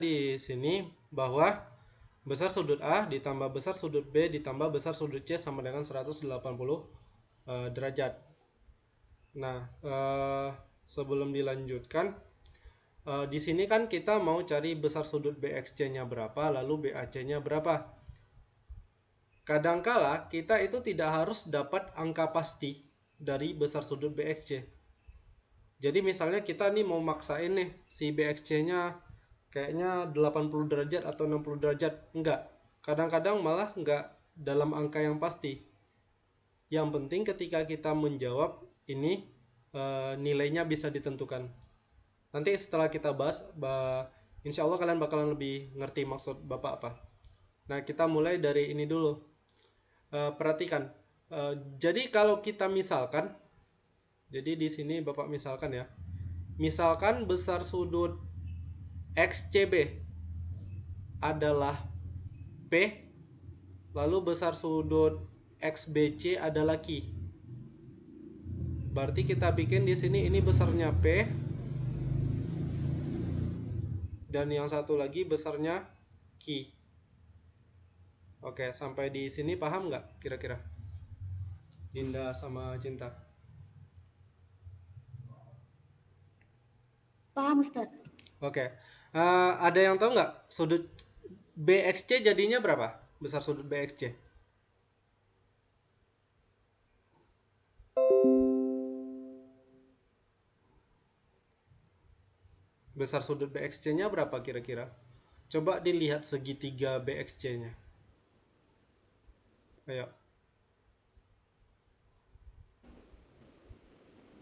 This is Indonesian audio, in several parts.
di sini bahwa besar sudut A ditambah besar sudut B ditambah besar sudut C sama dengan 180 derajat. Nah, sebelum dilanjutkan, di sini kan kita mau cari besar sudut BXC-nya berapa, lalu BAC-nya berapa. Kadangkala kita itu tidak harus dapat angka pasti dari besar sudut BXC. Jadi misalnya kita nih mau maksain nih si BXC-nya kayaknya 80 derajat atau 60 derajat. Enggak. Kadang-kadang malah enggak dalam angka yang pasti. Yang penting ketika kita menjawab ini nilainya bisa ditentukan. Nanti setelah kita bahas, insya Allah kalian bakalan lebih ngerti maksud Bapak apa. Nah, kita mulai dari ini dulu. Perhatikan. Jadi kalau kita misalkan, jadi di sini Bapak misalkan ya. Misalkan besar sudut XCB adalah P, lalu besar sudut XBC adalah Q. Berarti kita bikin di sini ini besarnya P, dan yang satu lagi besarnya Q. Oke, sampai di sini paham nggak kira-kira? Dinda sama Cinta. Paham, Ustadz. Oke, ada yang tahu nggak sudut BXC jadinya berapa? Besar sudut BXC. Besar sudut BXC-nya berapa kira-kira? Coba dilihat segitiga BXC-nya. Ayo.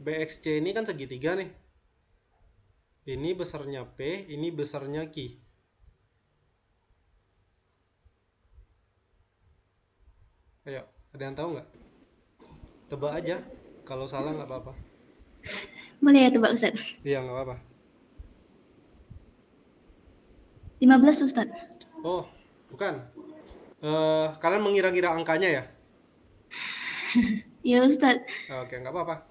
BXC ini kan segitiga nih. Ini besarnya P, ini besarnya Q. Ayo, ada yang tahu nggak? Tebak aja. Kalau salah nggak apa-apa. Boleh ya tebak, Ustadz? Iya, nggak apa-apa. 15, Ustadz. Oh, bukan. Kalian mengira-ngira angkanya ya? Iya, Ustadz. Oke, nggak apa-apa.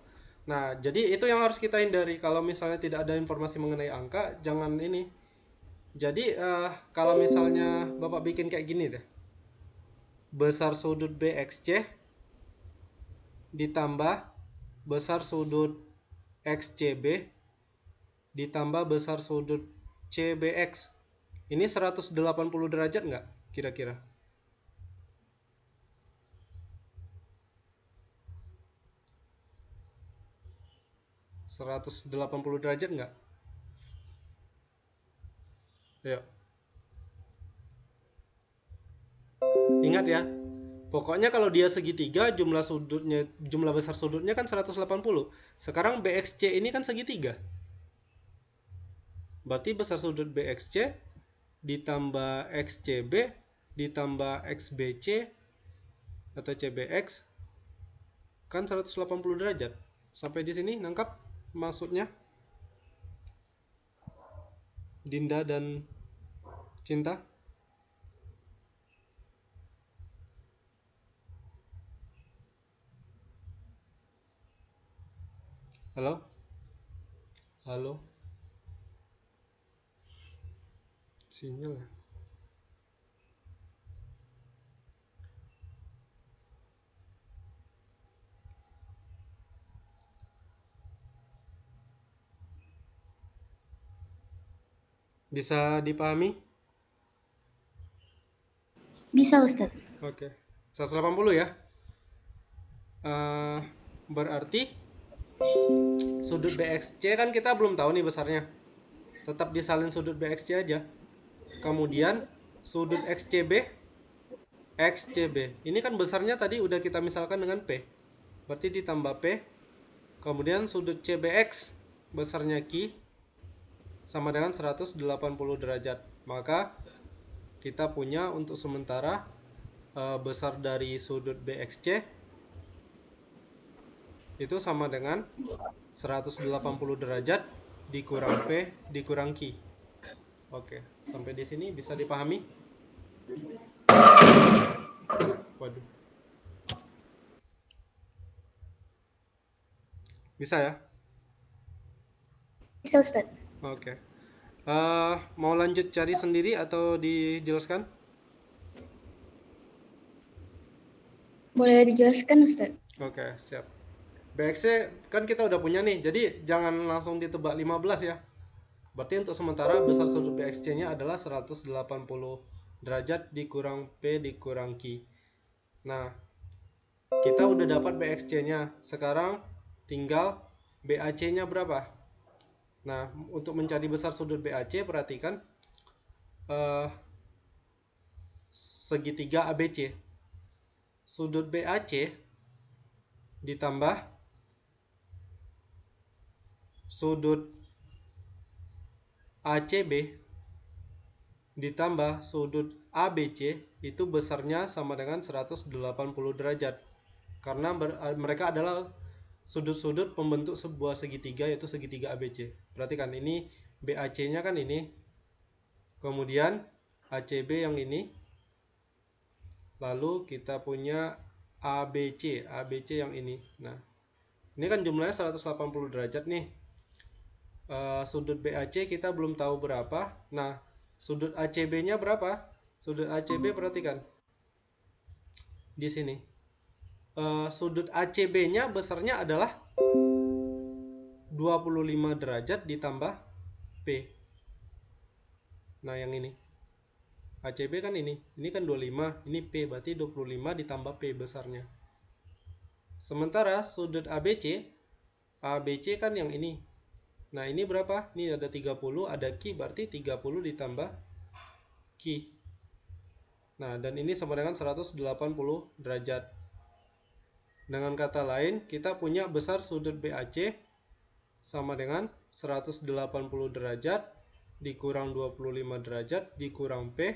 Nah, jadi itu yang harus kita hindari. Kalau misalnya tidak ada informasi mengenai angka, jangan ini. Jadi, kalau misalnya Bapak bikin kayak gini deh. Besar sudut BXC ditambah besar sudut XCB ditambah besar sudut CBX. Ini 180 derajat nggak kira-kira? ...180 derajat nggak? Ayo. Ingat ya, pokoknya kalau dia segitiga, jumlah besar sudutnya kan 180. Sekarang BXC ini kan segitiga. Berarti besar sudut BXC ditambah XCB ditambah XBC atau CBX kan 180 derajat. Sampai di sini nangkap maksudnya? Dinda dan Cinta? Halo? Halo? Sinyal ya? Bisa dipahami? Bisa, Ustadz. Oke. 180 ya. Berarti sudut BXC kan kita belum tahu nih besarnya. Tetap disalin sudut BXC aja. Kemudian sudut XCB. Ini kan besarnya tadi udah kita misalkan dengan P. Berarti ditambah P. Kemudian sudut CBX besarnya Q sama dengan 180 derajat. Maka kita punya untuk sementara besar dari sudut BXC itu sama dengan 180 derajat dikurang P dikurang Q. Oke, sampai di sini bisa dipahami? Waduh. Bisa ya? Bisa, Ustadz. Oke. Mau lanjut cari sendiri atau dijelaskan? Boleh dijelaskan, Ustaz? Oke, siap. BXC kan kita udah punya nih, jadi jangan langsung ditebak 15 ya. Berarti untuk sementara besar sudut BXC-nya adalah 180 derajat dikurang P dikurang Q. Nah, kita udah dapat BXC-nya. Sekarang tinggal BAC-nya berapa? Nah, untuk mencari besar sudut BAC, perhatikan segitiga ABC. Sudut BAC ditambah sudut ACB ditambah sudut ABC itu besarnya sama dengan 180 derajat. Karena mereka adalah sudut-sudut pembentuk sebuah segitiga, yaitu segitiga ABC. Perhatikan, ini BAC-nya kan ini. Kemudian ACB yang ini. Lalu kita punya ABC yang ini. Nah, ini kan jumlahnya 180 derajat nih. Sudut BAC kita belum tahu berapa. Nah, sudut ACB-nya berapa? Sudut ACB perhatikan. Di sini. Sudut ACB-nya besarnya adalah 25 derajat ditambah P. Nah, yang ini. ACB kan ini kan 25, ini P, berarti 25 ditambah P besarnya. Sementara sudut ABC kan yang ini. Nah, ini berapa? Ini ada 30, ada Q, berarti 30 ditambah Q. Nah, dan ini sama dengan 180 derajat. Dengan kata lain, kita punya besar sudut BAC sama dengan 180 derajat dikurang 25 derajat dikurang P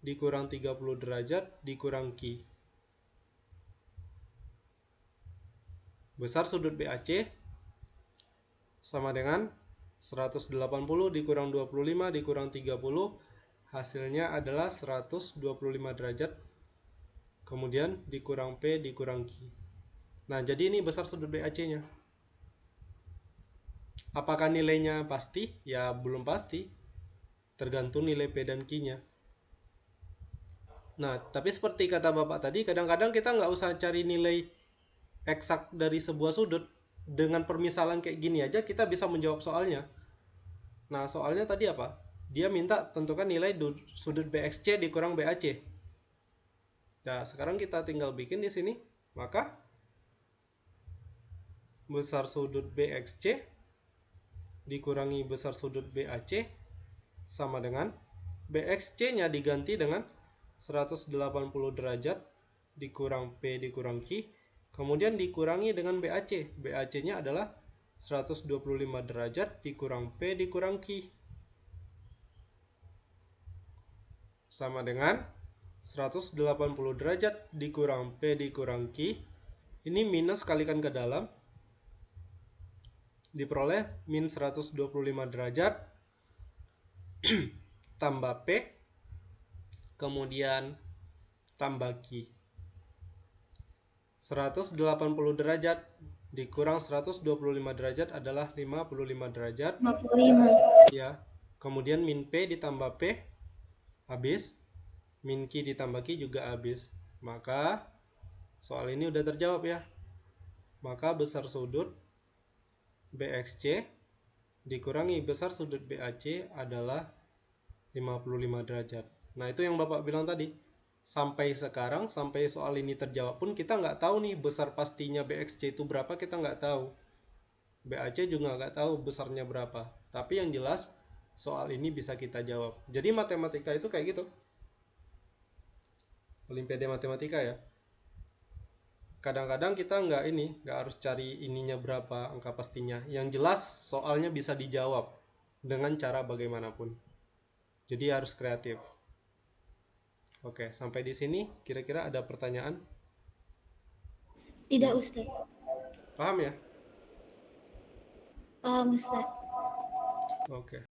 dikurang 30 derajat dikurang Q. Besar sudut BAC sama dengan 180 dikurang 25 dikurang 30, hasilnya adalah 125 derajat, kemudian dikurang P dikurang Q. Nah, jadi ini besar sudut BAC-nya. Apakah nilainya pasti? Ya, belum pasti. Tergantung nilai P dan Q-nya. Nah, tapi seperti kata Bapak tadi, kadang-kadang kita nggak usah cari nilai eksak dari sebuah sudut. Dengan permisalan kayak gini aja kita bisa menjawab soalnya. Nah, soalnya tadi apa? Dia minta tentukan nilai sudut BXC dikurang BAC. Nah, sekarang kita tinggal bikin di sini. Maka besar sudut BXC dikurangi besar sudut BAC sama dengan BXC-nya diganti dengan 180 derajat dikurang P dikurang Q, kemudian dikurangi dengan BAC. BAC-nya adalah 125 derajat dikurang P dikurang Q. Sama dengan 180 derajat dikurang P dikurang Q. Ini minus kalikan ke dalam. Diperoleh min 125 derajat tambah P kemudian tambah Q. 180 derajat dikurang 125 derajat adalah 55 derajat. 55. Ya. Kemudian min P ditambah P habis, min Q ditambah Q juga habis. Maka soal ini udah terjawab ya. Maka besar sudut BXC dikurangi besar sudut BAC adalah 55 derajat. Nah, itu yang Bapak bilang tadi. Sampai sekarang, sampai soal ini terjawab pun kita nggak tahu nih besar pastinya BXC itu berapa, kita nggak tahu. BAC juga nggak tahu besarnya berapa. Tapi yang jelas soal ini bisa kita jawab. Jadi matematika itu kayak gitu. Olimpiade matematika ya. Kadang-kadang kita nggak harus cari ininya berapa, angka pastinya. Yang jelas soalnya bisa dijawab dengan cara bagaimanapun. Jadi harus kreatif. Oke, sampai di sini kira-kira ada pertanyaan? Tidak, Ustaz. Paham ya? Paham, Ustaz. Oke.